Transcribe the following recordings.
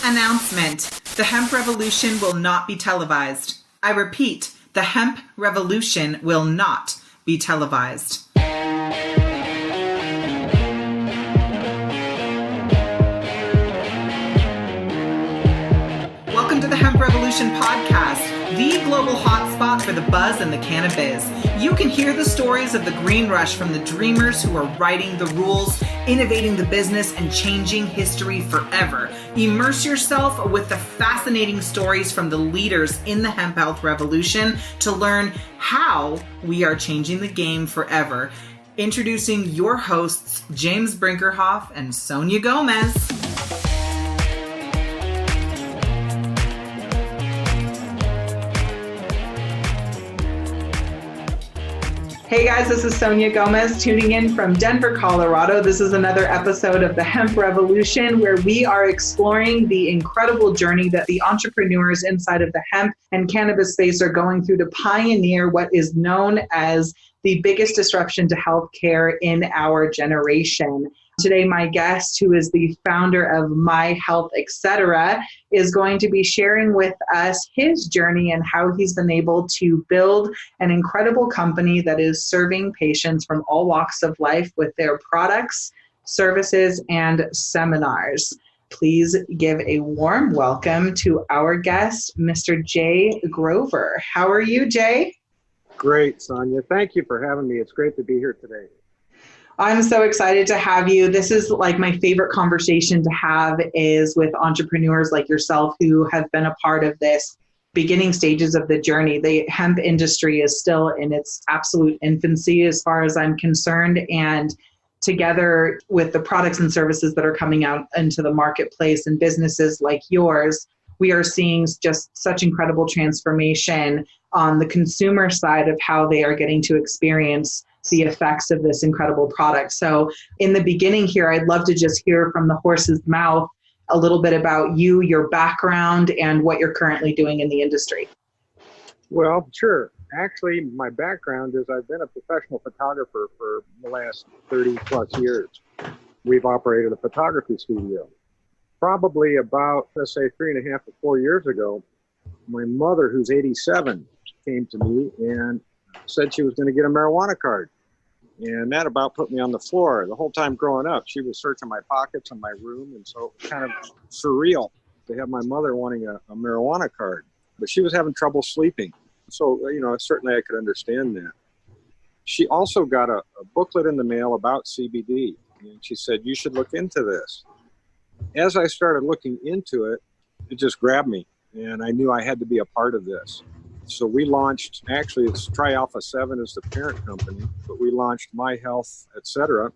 Announcement. The hemp revolution will not be televised. I repeat, the hemp revolution will not be televised. Welcome to the Hemp Revolution podcast, the global hotspot for the buzz and the cannabis. You can hear the stories of the green rush from the dreamers who are writing the rules, innovating the business, and changing history forever. Immerse yourself with the fascinating stories from the leaders in the hemp health revolution to learn how we are changing the game forever. Introducing your hosts, James Brinkerhoff and Sonia Gomez. Hey guys, this is Sonia Gomez tuning in from Denver, Colorado. This is another episode of the Hemp Revolution where we are exploring the incredible journey that the entrepreneurs inside of the hemp and cannabis space are going through to pioneer what is known as the biggest disruption to healthcare in our generation. Today, my guest, who is the founder of My Health, Etc., is going to be sharing with us his journey and how he's been able to build an incredible company that is serving patients from all walks of life with their products, services, and seminars. Please give a warm welcome to our guest, Mr. Jay Grover. How are you, Jay? Great, Sonia. Thank you for having me. It's great to be here today. I'm so excited to have you. This is like my favorite conversation to have is with entrepreneurs like yourself who have been a part of this beginning stages of the journey. The hemp industry is still in its absolute infancy as far as I'm concerned. And together with the products and services that are coming out into the marketplace and businesses like yours, we are seeing just such incredible transformation on the consumer side of how they are getting to experience the effects of this incredible product. So in the beginning here, I'd love to just hear from the horse's mouth a little bit about you, your background, and what you're currently doing in the industry. Well, sure. Actually, my background is I've been a professional photographer for the last 30 plus years. We've operated a photography studio. Probably about, let's say, 3.5 to 4 years ago, my mother, who's 87, came to me and said she was going to get a marijuana card. And that about put me on the floor. The whole time growing up, she was searching my pockets and my room. And so it was kind of surreal to have my mother wanting a marijuana card. But she was having trouble sleeping. So, certainly I could understand that. She also got a booklet in the mail about CBD. And she said, you should look into this. As I started looking into it, it just grabbed me. And I knew I had to be a part of this. So we launched, actually it's Tri-Alpha 7 is the parent company, but we launched My Health, Etc.,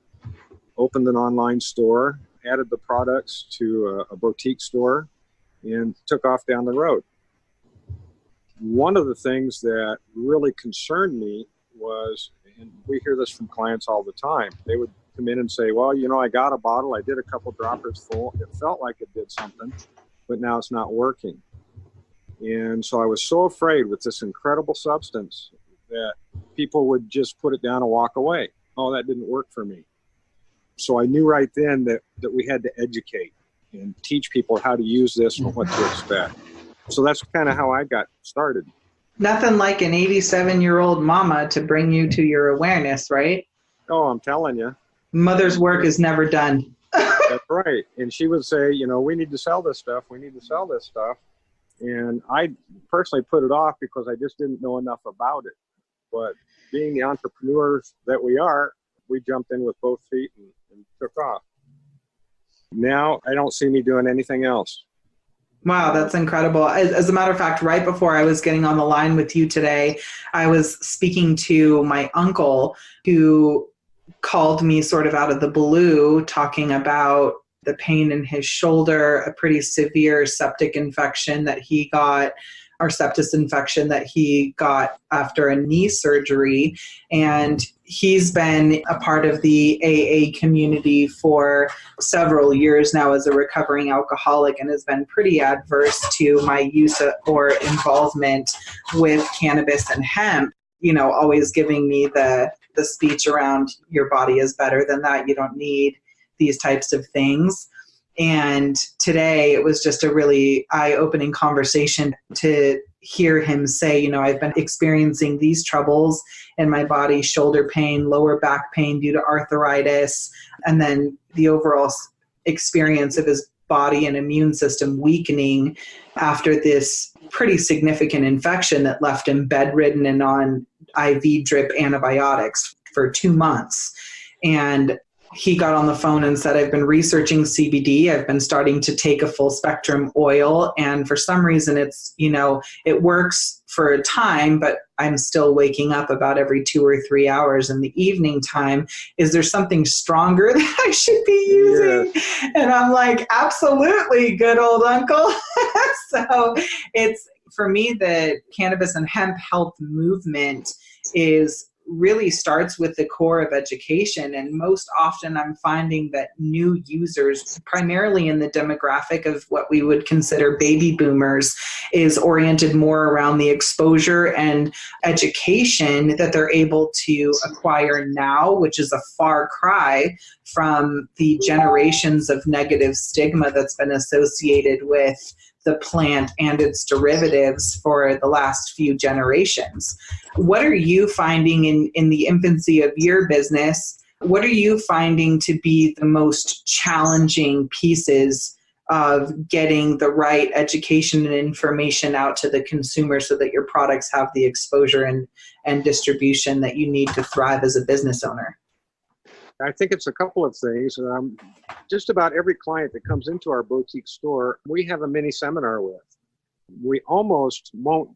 opened an online store, added the products to a boutique store, and took off down the road. One of the things that really concerned me was, and we hear this from clients all the time, they would come in and say, well, I got a bottle, I did a couple droppers full, it felt like it did something, but now it's not working. And so I was so afraid with this incredible substance that people would just put it down and walk away. Oh, that didn't work for me. So I knew right then that we had to educate and teach people how to use this and what to expect. So that's kind of how I got started. Nothing like an 87-year-old mama to bring you to your awareness, right? Oh, I'm telling you. Mother's work is never done. That's right. And she would say, we need to sell this stuff. We need to sell this stuff. And I personally put it off because I just didn't know enough about it. But being the entrepreneurs that we are, we jumped in with both feet and took off. Now I don't see me doing anything else. Wow, that's incredible. As a matter of fact, right before I was getting on the line with you today, I was speaking to my uncle who called me sort of out of the blue talking about the pain in his shoulder, a pretty severe septic infection that he got, or sepsis infection that he got after a knee surgery. And he's been a part of the AA community for several years now as a recovering alcoholic and has been pretty adverse to my use or involvement with cannabis and hemp, always giving me the speech around your body is better than that. You don't need these types of things. And today it was just a really eye-opening conversation to hear him say, I've been experiencing these troubles in my body, shoulder pain, lower back pain due to arthritis, and then the overall experience of his body and immune system weakening after this pretty significant infection that left him bedridden and on IV drip antibiotics for 2 months. And he got on the phone and said, I've been researching CBD. I've been starting to take a full spectrum oil. And for some reason, it's, it works for a time, but I'm still waking up about every 2 or 3 hours in the evening time. Is there something stronger that I should be using? Yes. And I'm like, absolutely, good old uncle. So it's, for me, the cannabis and hemp health movement really starts with the core of education. And most often I'm finding that new users, primarily in the demographic of what we would consider baby boomers, is oriented more around the exposure and education that they're able to acquire now, which is a far cry from the generations of negative stigma that's been associated with the plant and its derivatives for the last few generations. What are you finding in the infancy of your business? What are you finding to be the most challenging pieces of getting the right education and information out to the consumer so that your products have the exposure and distribution that you need to thrive as a business owner? I think it's a couple of things. Just about every client that comes into our boutique store, we have a mini seminar with. We almost won't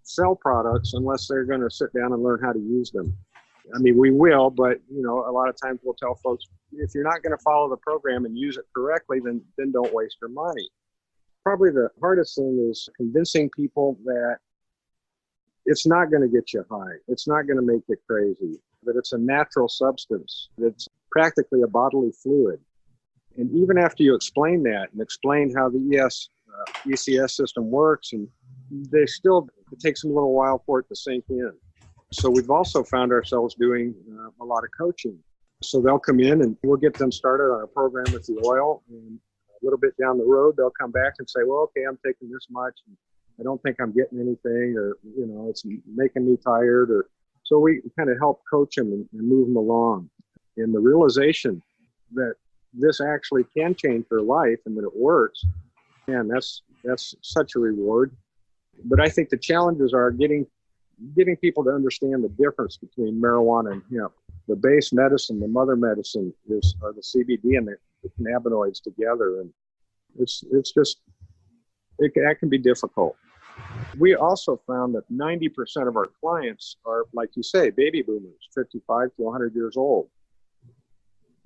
sell products unless they're going to sit down and learn how to use them. I mean, we will, but a lot of times we'll tell folks, if you're not going to follow the program and use it correctly, then don't waste your money. Probably the hardest thing is convincing people that it's not going to get you high. It's not going to make you crazy. That it's a natural substance. It's practically a bodily fluid. And even after you explain that and explain how the ECS system works, and it takes them a little while for it to sink in. So we've also found ourselves doing a lot of coaching. So they'll come in and we'll get them started on a program with the oil. And a little bit down the road, they'll come back and say, well, okay, I'm taking this much. And I don't think I'm getting anything, or, it's making me tired, or so we kind of help coach them and move them along. And the realization that this actually can change their life and that it works, man, that's such a reward. But I think the challenges are getting people to understand the difference between marijuana and hemp. The base medicine, the mother medicine, are the CBD and the cannabinoids together, and that can be difficult. We also found that 90% of our clients are, like you say, baby boomers, 55 to 100 years old.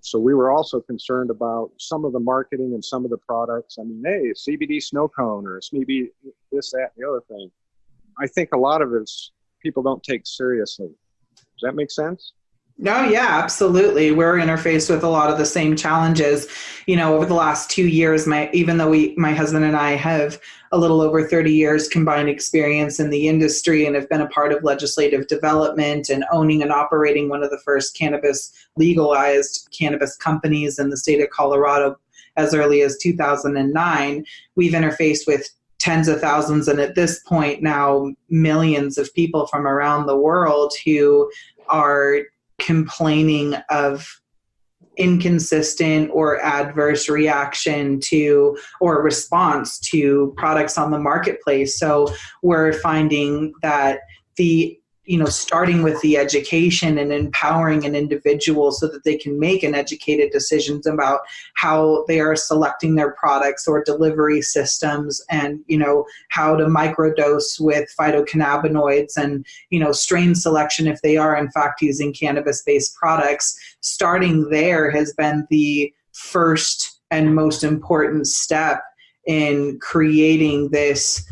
So we were also concerned about some of the marketing and some of the products. I mean, hey, CBD snow cone or CBD this, that, and the other thing. I think a lot of it people don't take seriously. Does that make sense? No, yeah, absolutely. We're interfaced with a lot of the same challenges. Over the last 2 years, even though my husband and I have a little over 30 years combined experience in the industry and have been a part of legislative development and owning and operating one of the first legalized cannabis companies in the state of Colorado as early as 2009, we've interfaced with tens of thousands and at this point now millions of people from around the world who are complaining of inconsistent or adverse reaction to or response to products on the marketplace. So we're finding that starting with the education and empowering an individual so that they can make an educated decisions about how they are selecting their products or delivery systems and, how to microdose with phytocannabinoids and, strain selection if they are in fact using cannabis-based products. Starting there has been the first and most important step in creating this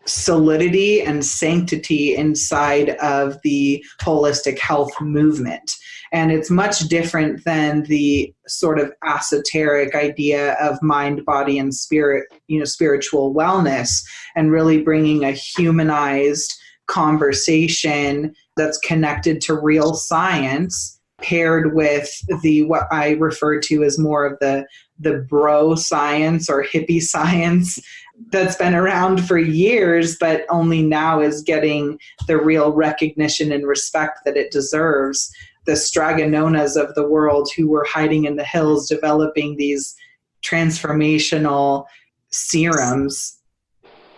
solidity and sanctity inside of the holistic health movement. And it's much different than the sort of esoteric idea of mind, body, and spirit, spiritual wellness, and really bringing a humanized conversation that's connected to real science paired with what I refer to as more of the bro science or hippie science that's been around for years, but only now is getting the real recognition and respect that it deserves. The Straganonas of the world who were hiding in the hills developing these transformational serums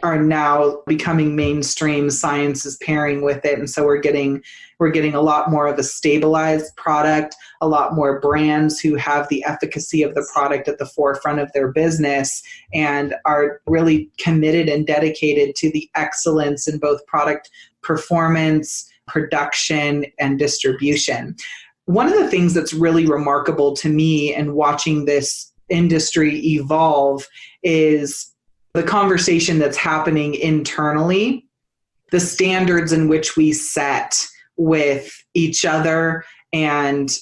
are now becoming mainstream. Science is pairing with it. And so we're getting a lot more of a stabilized product, a lot more brands who have the efficacy of the product at the forefront of their business and are really committed and dedicated to the excellence in both product performance, production, and distribution. One of the things that's really remarkable to me in watching this industry evolve is the conversation that's happening internally, the standards in which we set with each other and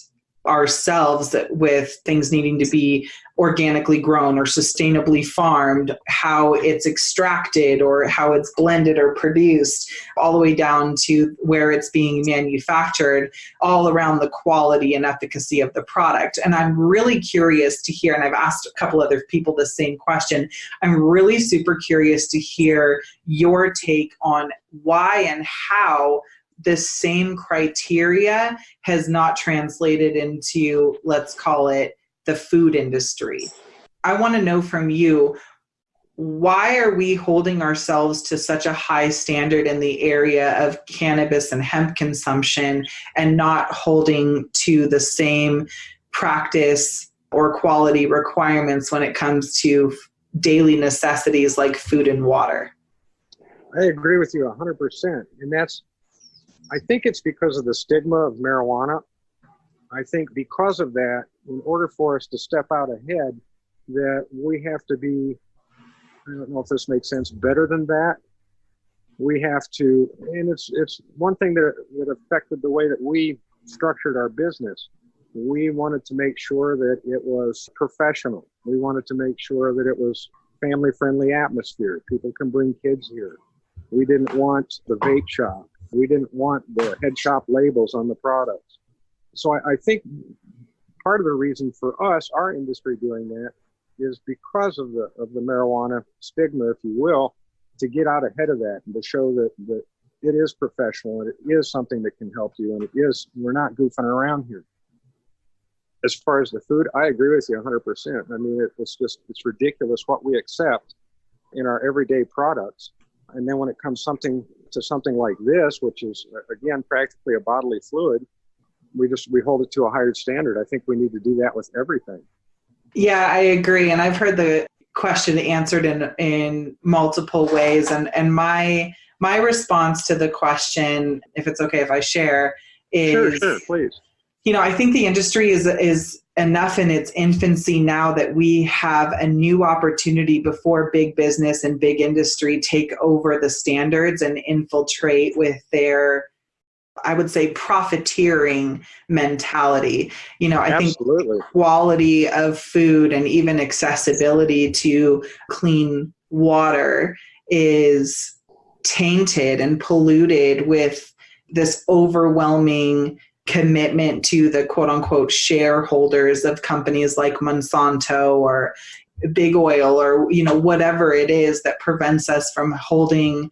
ourselves, with things needing to be organically grown or sustainably farmed, how it's extracted or how it's blended or produced, all the way down to where it's being manufactured, all around the quality and efficacy of the product. And I'm really curious to hear, and I've asked a couple other people the same question, I'm really super curious to hear your take on why and how this same criteria has not translated into, let's call it, the food industry. I want to know from you, why are we holding ourselves to such a high standard in the area of cannabis and hemp consumption and not holding to the same practice or quality requirements when it comes to daily necessities like food and water? I agree with you 100%. And I think it's because of the stigma of marijuana. I think because of that, in order for us to step out ahead, that we have to be, I don't know if this makes sense, better than that. We have to, and it's one thing that affected the way that we structured our business. We wanted to make sure that it was professional. We wanted to make sure that it was family-friendly atmosphere. People can bring kids here. We didn't want the vape shop. We didn't want the head shop labels on the products. So I think part of the reason for us, our industry doing that, is because of the marijuana stigma, if you will, to get out ahead of that and to show that it is professional and it is something that can help you, and we're not goofing around here. As far as the food, I agree with you 100%. I mean, it's ridiculous what we accept in our everyday products. And then when it comes to something like this, which is, again, practically a bodily fluid, we hold it to a higher standard. I think we need to do that with everything. Yeah, I agree. And I've heard the question answered in multiple ways. And my response to the question, if it's okay if I share, is Sure, please. I think the industry is enough in its infancy now that we have a new opportunity before big business and big industry take over the standards and infiltrate with their, I would say, profiteering mentality. I Absolutely. think quality of food and even accessibility to clean water is tainted and polluted with this overwhelming commitment to the quote unquote shareholders of companies like Monsanto or big oil or, whatever it is that prevents us from holding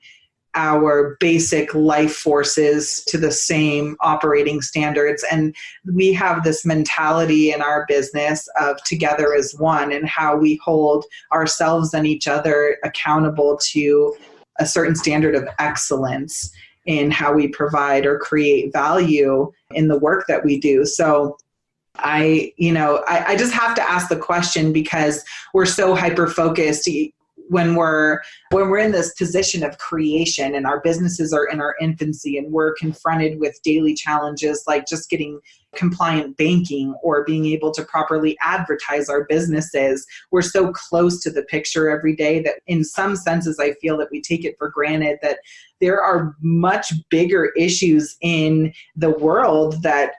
our basic life forces to the same operating standards. And we have this mentality in our business of together as one, and how we hold ourselves and each other accountable to a certain standard of excellence in how we provide or create value in the work that we do. So I just have to ask the question, because we're so hyper-focused when we're in this position of creation and our businesses are in our infancy and we're confronted with daily challenges like just getting compliant banking or being able to properly advertise our businesses. We're so close to the picture every day that in some senses I feel that we take it for granted that there are much bigger issues in the world that,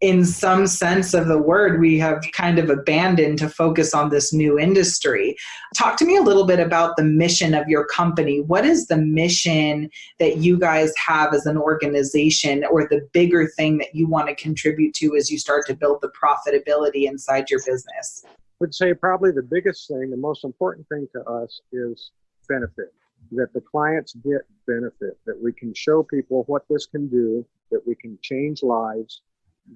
in some sense of the word, we have kind of abandoned to focus on this new industry. Talk to me a little bit about the mission of your company. What is the mission that you guys have as an organization, or the bigger thing that you want to contribute to as you start to build the profitability inside your business? I would say probably the biggest thing, the most important thing to us is benefit, that the clients get benefit, that we can show people what this can do, that we can change lives.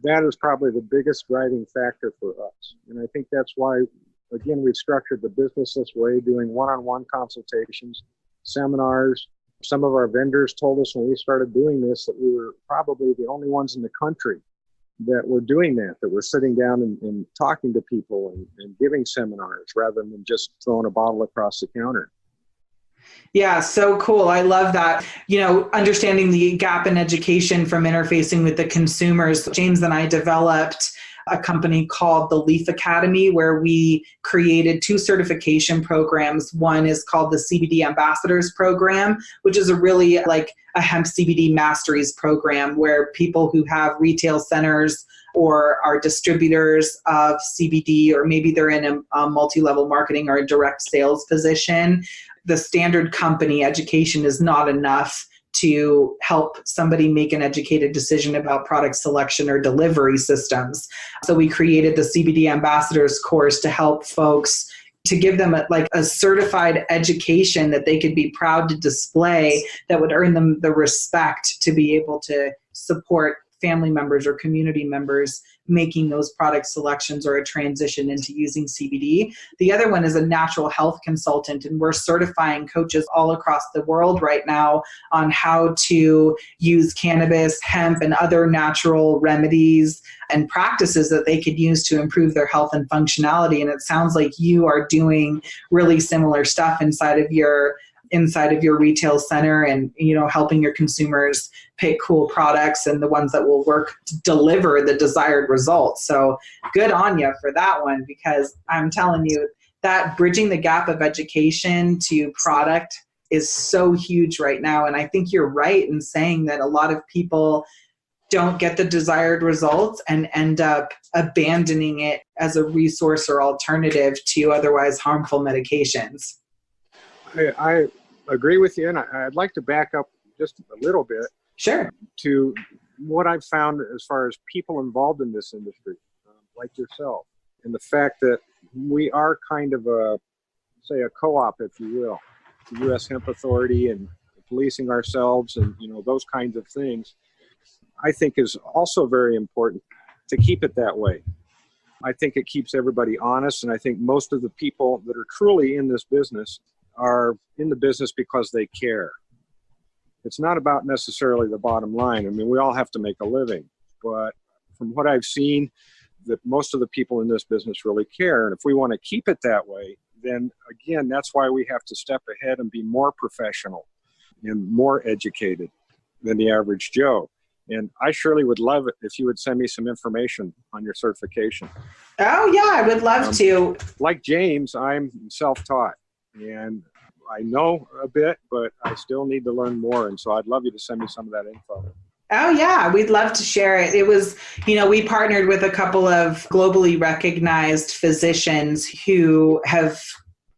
That is probably the biggest driving factor for us. And I think that's why, again, we've structured the business this way, doing one-on-one consultations, seminars. Some of our vendors told us when we started doing this that we were probably the only ones in the country that were doing that were sitting down and talking to people and giving seminars rather than just throwing a bottle across the counter. Yeah, so cool. I love that. Understanding the gap in education from interfacing with the consumers. James and I developed a company called the Leaf Academy, where we created 2 certification programs. One is called the CBD Ambassadors Program, which is a really like a hemp-CBD masteries program where people who have retail centers or are distributors of CBD, or maybe they're in a multi-level marketing or a direct sales position. The standard company education is not enough to help somebody make an educated decision about product selection or delivery systems. So we created the CBD Ambassadors course to help folks, to give them a certified education that they could be proud to display, that would earn them the respect to be able to support family members or community members making those product selections or a transition into using CBD. The other one is a natural health consultant, and we're certifying coaches all across the world right now on how to use cannabis, hemp, and other natural remedies and practices that they could use to improve their health and functionality. And it sounds like you are doing really similar stuff inside of your retail center, and helping your consumers pick cool products and the ones that will work to deliver the desired results. So good on you for that one, because I'm telling you that bridging the gap of education to product is so huge right now. And I think you're right in saying that a lot of people don't get the desired results and end up abandoning it as a resource or alternative to otherwise harmful medications. I agree with you, and I'd like to back up just a little bit. Sure. To what I've found as far as people involved in this industry, like yourself, and the fact that we are kind of a co-op, if you will, the U.S. Hemp Authority, and policing ourselves, and those kinds of things, I think is also very important to keep it that way. I think it keeps everybody honest, and I think most of the people that are truly in this business are in the business because they care. It's not about necessarily the bottom line. I mean, we all have to make a living, but from what I've seen, that most of the people in this business really care. And if we want to keep it that way, then again, that's why we have to step ahead and be more professional and more educated than the average Joe. And I surely would love it if you would send me some information on your certification. Oh yeah, I would love to. Like James, I'm self-taught, and I know a bit, but I still need to learn more. And so I'd love you to send me some of that info. Oh yeah, we'd love to share it. It was, we partnered with a couple of globally recognized physicians who have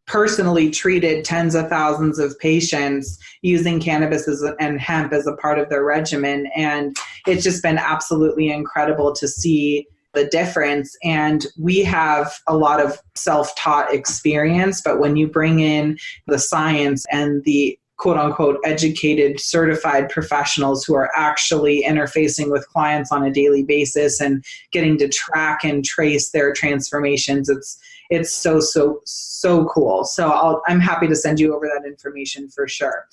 personally treated tens of thousands of patients using cannabis and hemp as a part of their regimen. And it's just been absolutely incredible to see the difference. And we have a lot of self-taught experience, but when you bring in the science and the quote unquote educated, certified professionals who are actually interfacing with clients on a daily basis and getting to track and trace their transformations, it's so cool. So I'm happy to send you over that information for sure.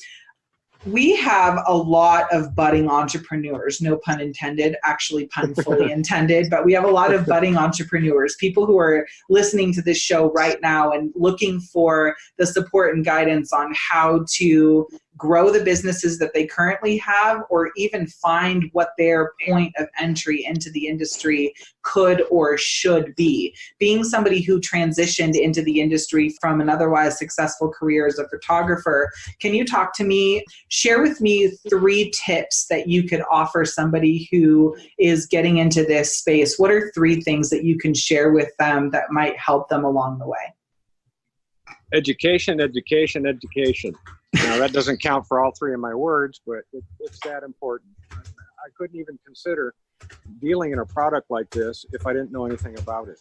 We have a lot of budding entrepreneurs, no pun intended, actually pun fully intended, but we have a lot of budding entrepreneurs, people who are listening to this show right now and looking for the support and guidance on how to grow the businesses that they currently have, or even find what their point of entry into the industry could or should be. Being somebody who transitioned into the industry from an otherwise successful career as a photographer, can you talk to me, share with me 3 tips that you could offer somebody who is getting into this space? What are 3 things that you can share with them that might help them along the way? Education, education, education. Now, that doesn't count for all 3 of my words, but it's that important. I couldn't even consider dealing in a product like this if I didn't know anything about it.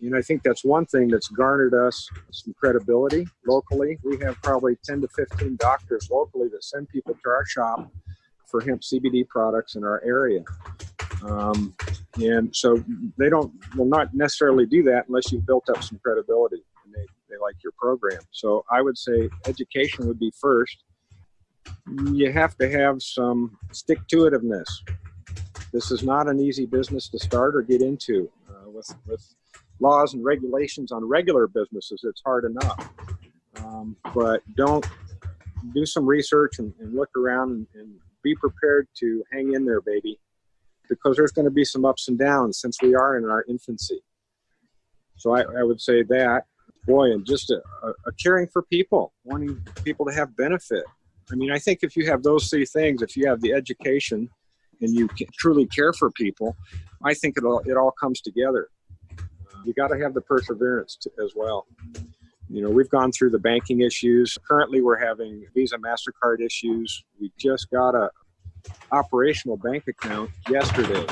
And I think that's one thing that's garnered us some credibility locally. We have probably 10 to 15 doctors locally that send people to our shop for hemp-CBD products in our area. And so they will not necessarily do that unless you've built up some credibility and they like your program. So I would say education would be first. You have to have some stick-to-itiveness. This is not an easy business to start or get into. With laws and regulations on regular businesses, it's hard enough. But don't do some research and look around and be prepared to hang in there, baby, because there's going to be some ups and downs since we are in our infancy. So I would say that, boy, and just a caring for people, wanting people to have benefit. I mean, I think if you have those 3 things, if you have the education and you truly care for people, I think it all comes together. You got to have the perseverance as well. You know, we've gone through the banking issues. Currently, we're having Visa, MasterCard issues. We just got a operational bank account yesterday.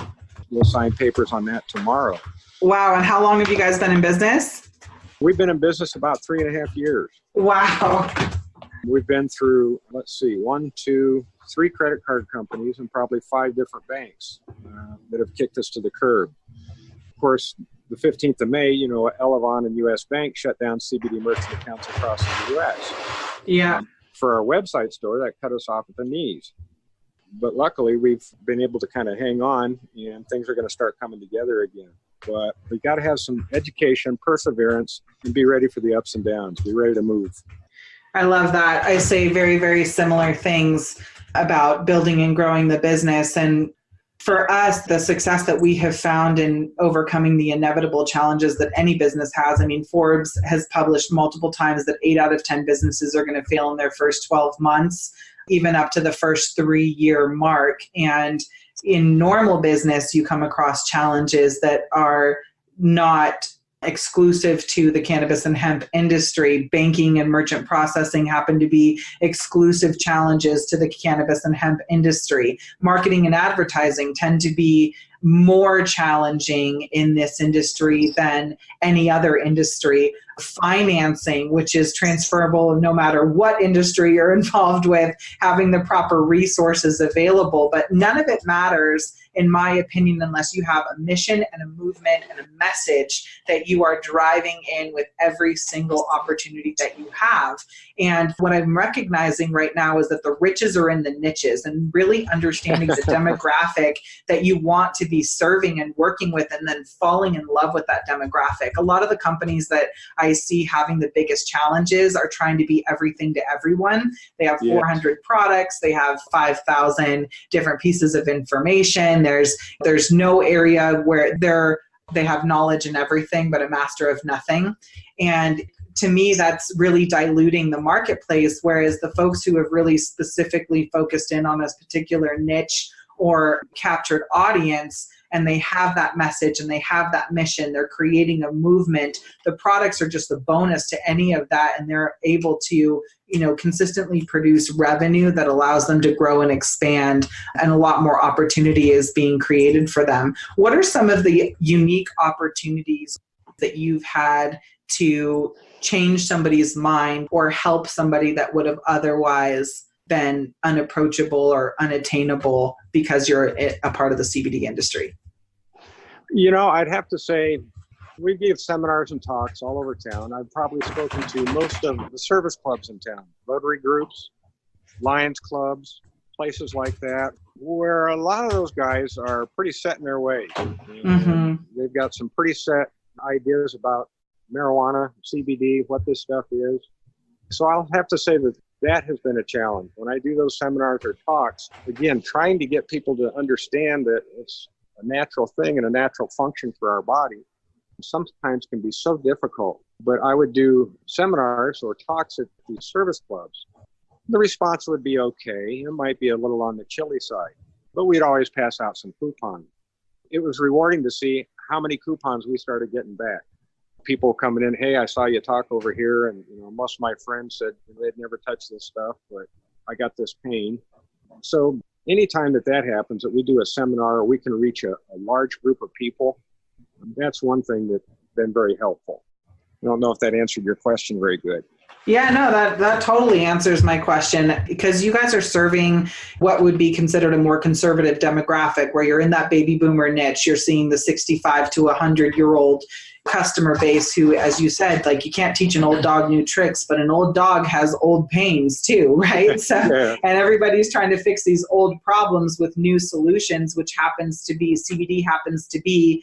We'll sign papers on that tomorrow. Wow. And how long have you guys been in business? We've been in business about 3.5 years. Wow. We've been through, 1, 2, 3 credit card companies and probably 5 different banks that have kicked us to the curb. Of course, the 15th of May, you know, Elevon and U.S. Bank shut down CBD merchant accounts across the U.S. Yeah. For our website store, that cut us off at the knees. But luckily, we've been able to kind of hang on, and things are going to start coming together again. But we've got to have some education, perseverance, and be ready for the ups and downs. Be ready to move. I love that. I say very, very similar things about building and growing the business. And for us, the success that we have found in overcoming the inevitable challenges that any business has. I mean, Forbes has published multiple times that 8 out of 10 businesses are going to fail in their first 12 months, even up to the first 3-year mark. And in normal business, you come across challenges that are not exclusive to the cannabis and hemp industry. Banking and merchant processing happen to be exclusive challenges to the cannabis and hemp industry. Marketing and advertising tend to be more challenging in this industry than any other industry. Financing, which is transferable no matter what industry you're involved with, having the proper resources available. But none of it matters, in my opinion, unless you have a mission and a movement and a message that you are driving in with every single opportunity that you have. And what I'm recognizing right now is that the riches are in the niches, and really understanding the demographic that you want to be serving and working with, and then falling in love with that demographic. A lot of the companies that I see having the biggest challenges are trying to be everything to everyone. They have 400 products. They have 5,000 different pieces of information. There's no area where they have knowledge in everything, but a master of nothing. And to me, that's really diluting the marketplace, whereas the folks who have really specifically focused in on a particular niche or captured audience, and they have that message and they have that mission, they're creating a movement. The products are just a bonus to any of that, and they're able to, consistently produce revenue that allows them to grow and expand, and a lot more opportunity is being created for them. What are some of the unique opportunities that you've had to change somebody's mind or help somebody that would have otherwise been unapproachable or unattainable because you're a part of the CBD industry? I'd have to say we give seminars and talks all over town. I've probably spoken to most of the service clubs in town, Rotary groups, Lions clubs, places like that, where a lot of those guys are pretty set in their ways. Mm-hmm. They've got some pretty set ideas about marijuana, CBD, what this stuff is. So I'll have to say that That has been a challenge. When I do those seminars or talks, again, trying to get people to understand that it's a natural thing and a natural function for our body sometimes can be so difficult. But I would do seminars or talks at these service clubs. The response would be okay. It might be a little on the chilly side, but we'd always pass out some coupons. It was rewarding to see how many coupons we started getting back. People coming in, hey, I saw you talk over here, and most of my friends said they'd never touched this stuff, but I got this pain. So anytime that happens, that we do a seminar, or we can reach a large group of people, that's one thing that's been very helpful. I don't know if that answered your question very good. Yeah, no, that totally answers my question, because you guys are serving what would be considered a more conservative demographic, where you're in that baby boomer niche. You're seeing the 65 to 100-year-old customer base who, as you said, like, you can't teach an old dog new tricks, but an old dog has old pains too, right? So, Yeah. And everybody's trying to fix these old problems with new solutions, which happens to be, CBD happens to be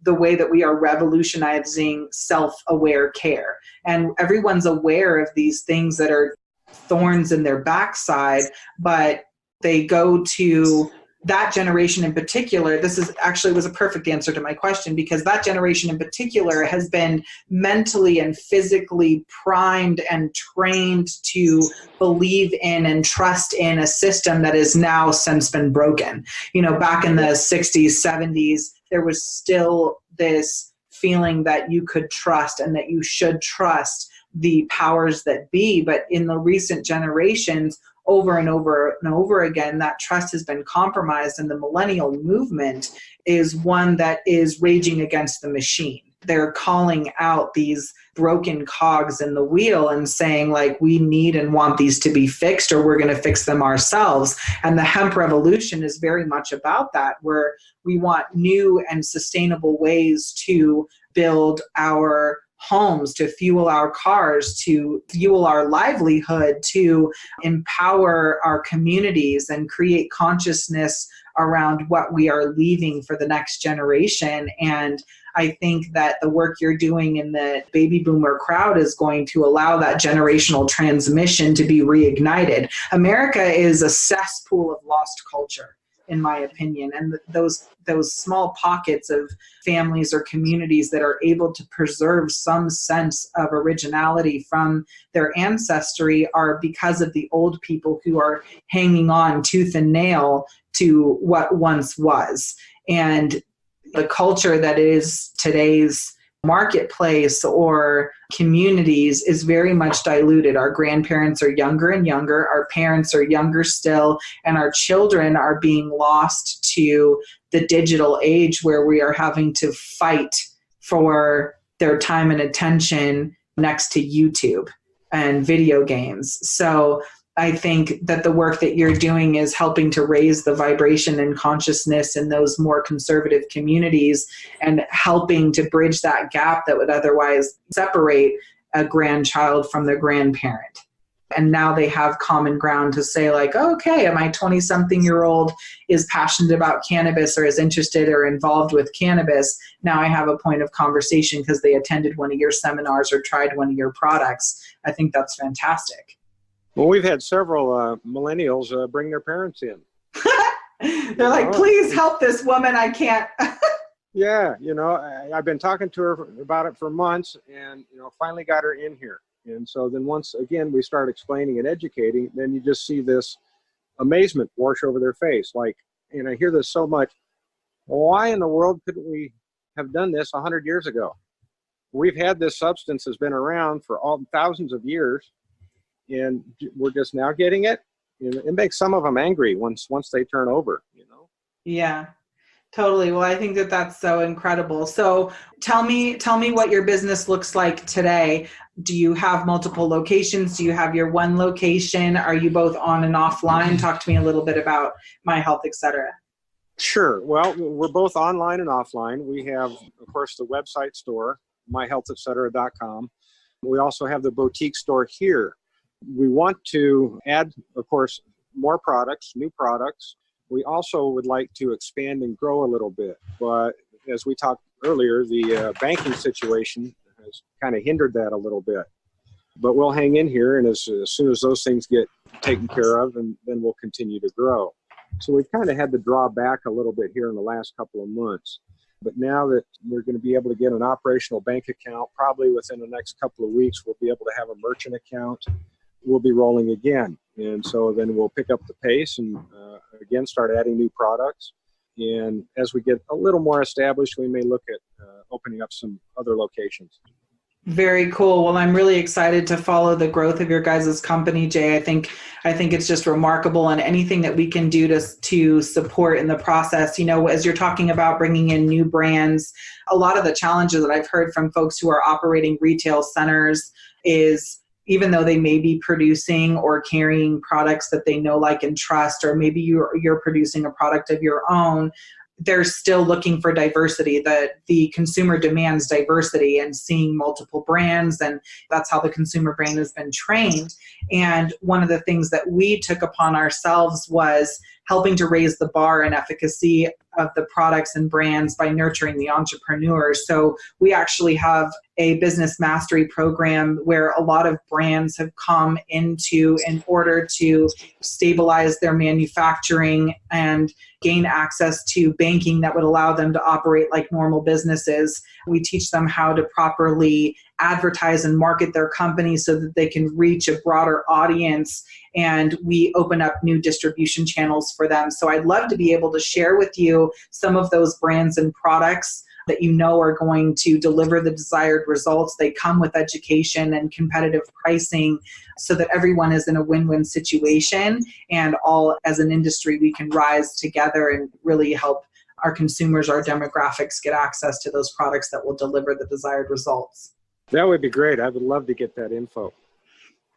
the way that we are revolutionizing self-aware care. And everyone's aware of these things that are thorns in their backside, but they go to that generation in particular. This is actually was a perfect answer to my question, because that generation in particular has been mentally and physically primed and trained to believe in and trust in a system that has now since been broken. Back in the 60s, 70s, there was still this feeling that you could trust and that you should trust the powers that be. But in the recent generations, over and over and over again, that trust has been compromised, and the millennial movement is one that is raging against the machine. They're calling out these broken cogs in the wheel and saying, like, we need and want these to be fixed, or we're going to fix them ourselves. And the hemp revolution is very much about that, where we want new and sustainable ways to build our homes, to fuel our cars, to fuel our livelihood, to empower our communities and create consciousness around what we are leaving for the next generation. And I think that the work you're doing in the baby boomer crowd is going to allow that generational transmission to be reignited. America is a cesspool of lost culture, in my opinion. And those small pockets of families or communities that are able to preserve some sense of originality from their ancestry are because of the old people who are hanging on tooth and nail to what once was. And the culture that is today's marketplace or communities is very much diluted. Our grandparents are younger and younger, our parents are younger still, and our children are being lost to the digital age, where we are having to fight for their time and attention next to YouTube and video games. So I think that the work that you're doing is helping to raise the vibration and consciousness in those more conservative communities, and helping to bridge that gap that would otherwise separate a grandchild from their grandparent. And now they have common ground to say, like, okay, my 20-something-year-old is passionate about cannabis or is interested or involved with cannabis. Now I have a point of conversation because they attended one of your seminars or tried one of your products. I think that's fantastic. Well, we've had several millennials bring their parents in. They're like, please help this woman. I can't. Yeah, I've been talking to her about it for months, and finally got her in here. And so then once again we start explaining and educating, then you just see this amazement wash over their face. Like, and I hear this so much. Why in the world couldn't we have done this 100 years ago? We've had this substance has been around for all thousands of years, and we're just now getting it. It makes some of them angry once they turn over. Yeah. Totally. Well, I think that that's so incredible. So tell me what your business looks like today. Do you have multiple locations? Do you have your one location? Are you both on and offline? Talk to me a little bit about My Health, etc. Sure. Well, we're both online and offline. We have, of course, the website store, myhealthecetera.com. We also have the boutique store here. We want to add, of course, more products, new products. We also would like to expand and grow a little bit. But as we talked earlier, the banking situation has kind of hindered that a little bit. But we'll hang in here, and as soon as those things get taken care of, and then we'll continue to grow. So we've kind of had to draw back a little bit here in the last couple of months. But now that we're going to be able to get an operational bank account, probably within the next couple of weeks, we'll be able to have a merchant account. We'll be rolling again. And so then we'll pick up the pace and again start adding new products. And as we get a little more established, we may look at opening up some other locations. Very cool. Well, I'm really excited to follow the growth of your guys' company, Jay. I think it's just remarkable, and anything that we can do to support in the process. You know, as you're talking about bringing in new brands, a lot of the challenges that I've heard from folks who are operating retail centers is, even though they may be producing or carrying products that they know, like, and trust, or maybe you're producing a product of your own, they're still looking for diversity. The consumer demands diversity and seeing multiple brands, and that's how the consumer brain has been trained. And one of the things that we took upon ourselves was helping to raise the bar and efficacy of the products and brands by nurturing the entrepreneurs. So we actually have a business mastery program where a lot of brands have come into in order to stabilize their manufacturing and gain access to banking that would allow them to operate like normal businesses. We teach them how to properly advertise and market their company so that they can reach a broader audience, and we open up new distribution channels for them. So I'd love to be able to share with you some of those brands and products that you know are going to deliver the desired results. They come with education and competitive pricing so that everyone is in a win-win situation, and all as an industry we can rise together and really help our consumers, our demographics, get access to those products that will deliver the desired results. That would be great. I would love to get that info.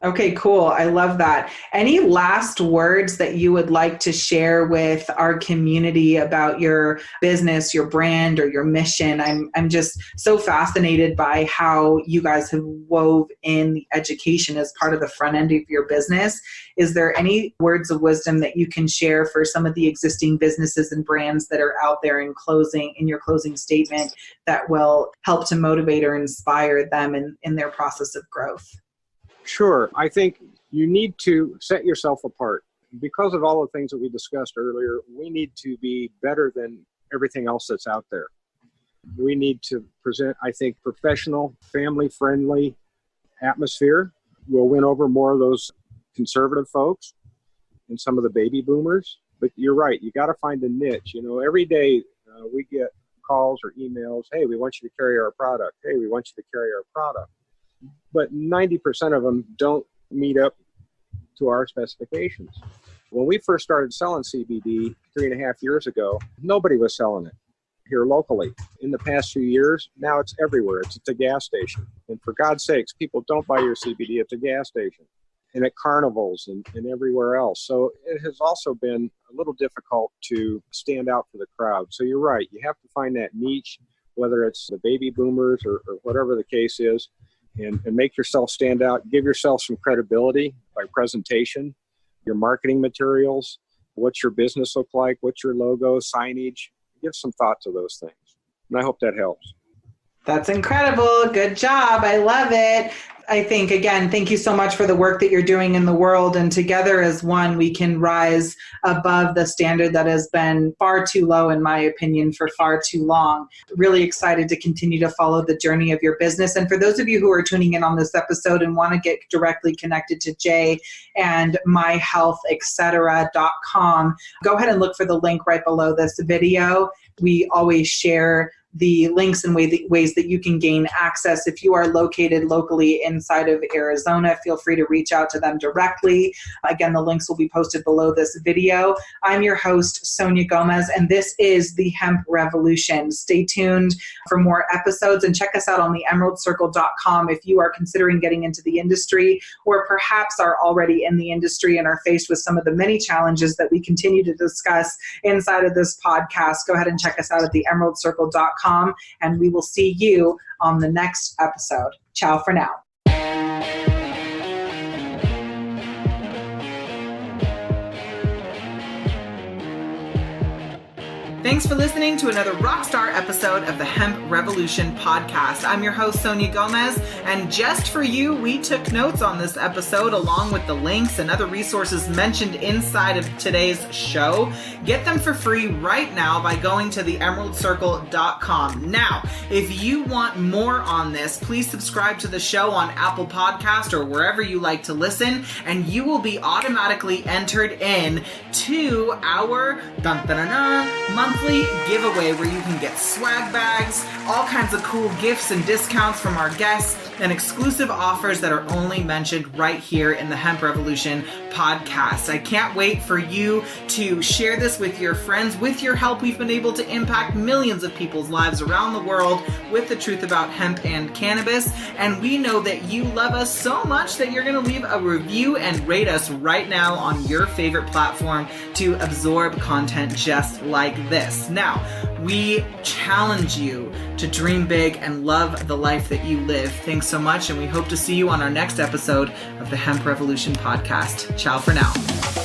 Okay, cool. I love that. Any last words that you would like to share with our community about your business, your brand, or your mission? I'm just so fascinated by how you guys have wove in the education as part of the front end of your business. Is there any words of wisdom that you can share for some of the existing businesses and brands that are out there in your closing statement that will help to motivate or inspire them in their process of growth? Sure. I think you need to set yourself apart. Because of all the things that we discussed earlier, we need to be better than everything else that's out there. We need to present, I think, professional, family-friendly atmosphere. We'll win over more of those conservative folks and some of the baby boomers. But you're right. You got to find a niche. You know, every day we get calls or emails. Hey, we want you to carry our product. Hey, we want you to carry our product. But 90% of them don't meet up to our specifications. When we first started selling CBD 3.5 years ago, nobody was selling it here locally. In the past few years, now it's everywhere. It's at the gas station. And for God's sakes, people don't buy your CBD at the gas station and at carnivals and everywhere else. So it has also been a little difficult to stand out for the crowd. So you're right. You have to find that niche, whether it's the baby boomers or whatever the case is. And make yourself stand out. Give yourself some credibility by presentation, your marketing materials, what's your business look like, what's your logo, signage. Give some thought to those things. And I hope that helps. That's incredible. Good job. I love it. I think, again, thank you so much for the work that you're doing in the world. And together as one, we can rise above the standard that has been far too low, in my opinion, for far too long. Really excited to continue to follow the journey of your business. And for those of you who are tuning in on this episode and want to get directly connected to Jay and myhealthecetera.com, go ahead and look for the link right below this video. We always share the links and ways that you can gain access. If you are located locally inside of Arizona, feel free to reach out to them directly. Again, the links will be posted below this video. I'm your host, Sonia Gomez, and this is the Hemp Revolution. Stay tuned for more episodes and check us out on the emeraldcircle.com if you are considering getting into the industry, or perhaps are already in the industry and are faced with some of the many challenges that we continue to discuss inside of this podcast. Go ahead and check us out at the emeraldcircle.com. And we will see you on the next episode. Ciao for now. Thanks for listening to another rockstar episode of the Hemp Revolution podcast. I'm your host, Sonia Gomez, and just for you, we took notes on this episode along with the links and other resources mentioned inside of today's show. Get them for free right now by going to theemeraldcircle.com. Now, if you want more on this, please subscribe to the show on Apple Podcast or wherever you like to listen, and you will be automatically entered in to our monthly giveaway where you can get swag bags, all kinds of cool gifts and discounts from our guests, and exclusive offers that are only mentioned right here in the Hemp Revolution podcast. I can't wait for you to share this with your friends. With your help, we've been able to impact millions of people's lives around the world with the truth about hemp and cannabis. And we know that you love us so much that you're going to leave a review and rate us right now on your favorite platform to absorb content just like this. Now, we challenge you to dream big and love the life that you live. Thanks so much, and we hope to see you on our next episode of the Hemp Revolution podcast. Ciao for now.